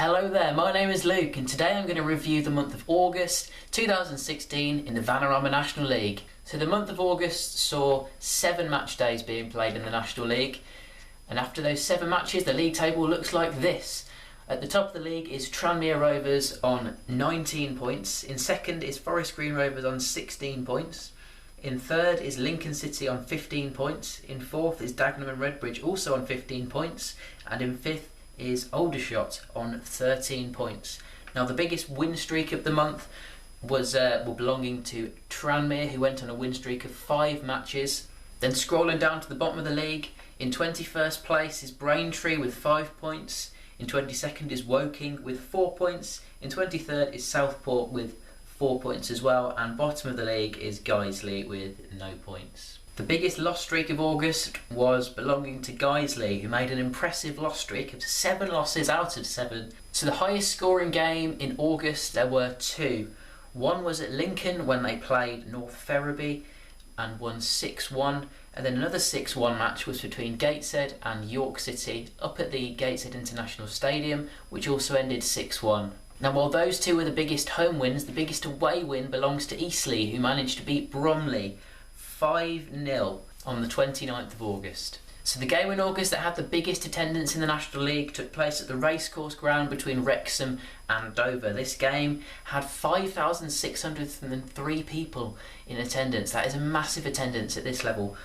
Hello there, my name is Luke and today I'm going to review the month of August 2016 in the Vanarama National League. So the month of August saw 7 match days being played in the National League, and after those 7 matches the league table looks like this. At the top of the league is Tranmere Rovers on 19 points, in second is Forest Green Rovers on 16 points, in third is Lincoln City on 15 points, in fourth is Dagenham and Redbridge also on 15 points, and in fifth is Aldershot on 13 points. Now the biggest win streak of the month was belonging to Tranmere, who went on a win streak of 5 matches. Then scrolling down to the bottom of the league, in 21st place is Braintree with 5 points, in 22nd is Woking with 4 points, in 23rd is Southport with 4 points as well, and bottom of the league is Guiseley with no points. The biggest loss streak of August was belonging to Guiseley, who made an impressive loss streak of 7 losses out of 7. So the highest scoring game in August, there were 2. One was at Lincoln when they played North Ferriby and won 6-1, and then another 6-1 match was between Gateshead and York City up at the Gateshead International Stadium, which also ended 6-1. Now while those 2 were the biggest home wins, the biggest away win belongs to Eastleigh, who managed to beat Bromley 5-0 on the 29th of August. So the game in August that had the biggest attendance in the National League took place at the racecourse ground between Wrexham and Dover. This game had 5,603 people in attendance. That is a massive attendance at this level.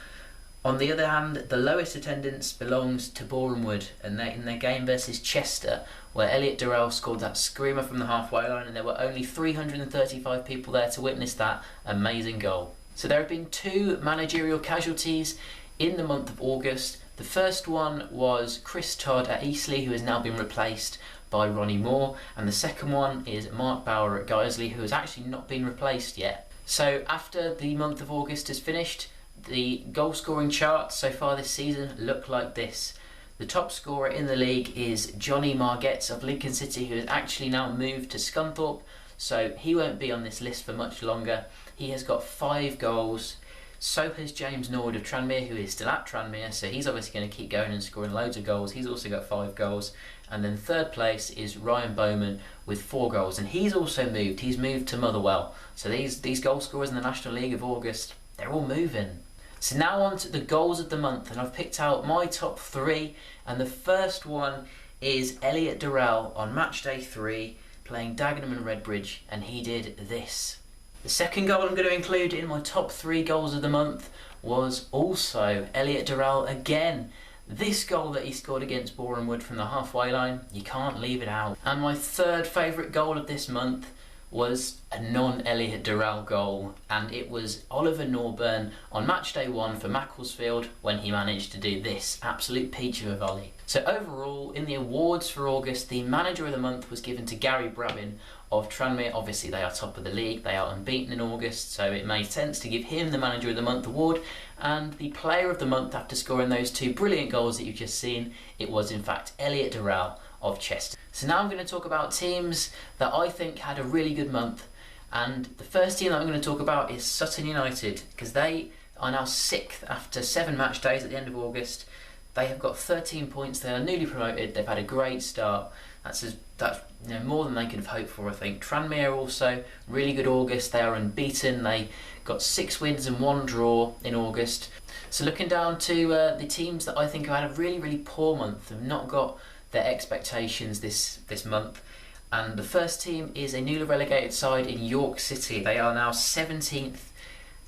On the other hand, the lowest attendance belongs to Boreham Wood, and in their game versus Chester, where Elliot Durrell scored that screamer from the halfway line, and there were only 335 people there to witness that amazing goal. So there have been 2 managerial casualties in the month of August. The first one was Chris Todd at Eastleigh, who has now been replaced by Ronnie Moore, and the second one is Mark Bauer at Guiseley, who has actually not been replaced yet. So after the month of August has finished, the goal scoring charts so far this season look like this. The top scorer in the league is Johnny Margetts of Lincoln City, who has actually now moved to Scunthorpe, so he won't be on this list for much longer. He has got 5 goals. So has James Nord of Tranmere, who is still at Tranmere, so he's obviously going to keep going and scoring loads of goals. He's also got 5 goals. And then third place is Ryan Bowman with 4 goals, and he's also moved. He's moved to Motherwell. So these goal scorers in the National League of August, they're all moving. So now on to the goals of the month, and I've picked out my top 3, and the first one is Elliot Durrell on match day 3 playing Dagenham and Redbridge, and he did this. The second goal I'm going to include in my top 3 goals of the month was also Elliot Durrell again. This goal that he scored against Boreham Wood from the halfway line, you can't leave it out. And my third favourite goal of this month was a non-Elliot Durrell goal, and it was Oliver Norburn on match day 1 for Macclesfield when he managed to do this absolute peach of a volley. So overall, in the awards for August, the manager of the month was given to Gary Brabin of Tranmere. Obviously they are top of the league, they are unbeaten in August, so it made sense to give him the manager of the month award. And the player of the month, after scoring those 2 brilliant goals that you've just seen, it was in fact Elliot Durrell of Chester. So now I'm going to talk about teams that I think had a really good month, and the first team that I'm going to talk about is Sutton United, because they are now 6th after 7 match days at the end of August. They have got 13 points, they are newly promoted, they've had a great start. That's more than they could have hoped for, I think. Tranmere also, really good August, they are unbeaten, they got 6 wins and 1 draw in August. So looking down to the teams that I think have had a really, really poor month, have not got their expectations this month, and the first team is a newly relegated side in York City. They are now 17th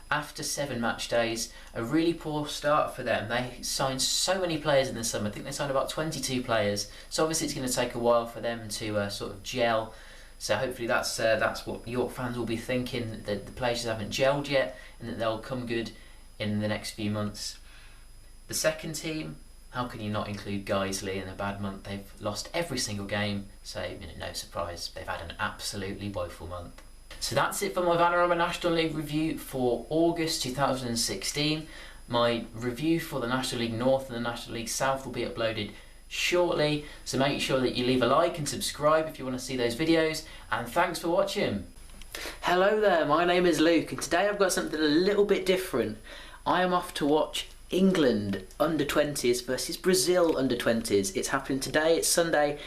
after 7 match days. A really poor start for them. They signed so many players in the summer. I think they signed about 22 players, so obviously it's going to take a while for them to sort of gel. So hopefully that's what York fans will be thinking, that the players haven't gelled yet and that they'll come good in the next few months. The second team, how can you not include Guiseley in a bad month? They've lost every single game, so no surprise, they've had an absolutely woeful month. So that's it for my Vanarama National League review for August 2016. My review for the National League North and the National League South will be uploaded shortly, so make sure that you leave a like and subscribe if you want to see those videos, and thanks for watching. Hello there, my name is Luke, and today I've got something a little bit different. I am off to watch England under 20s versus Brazil under 20s. It's happening today, it's Sunday.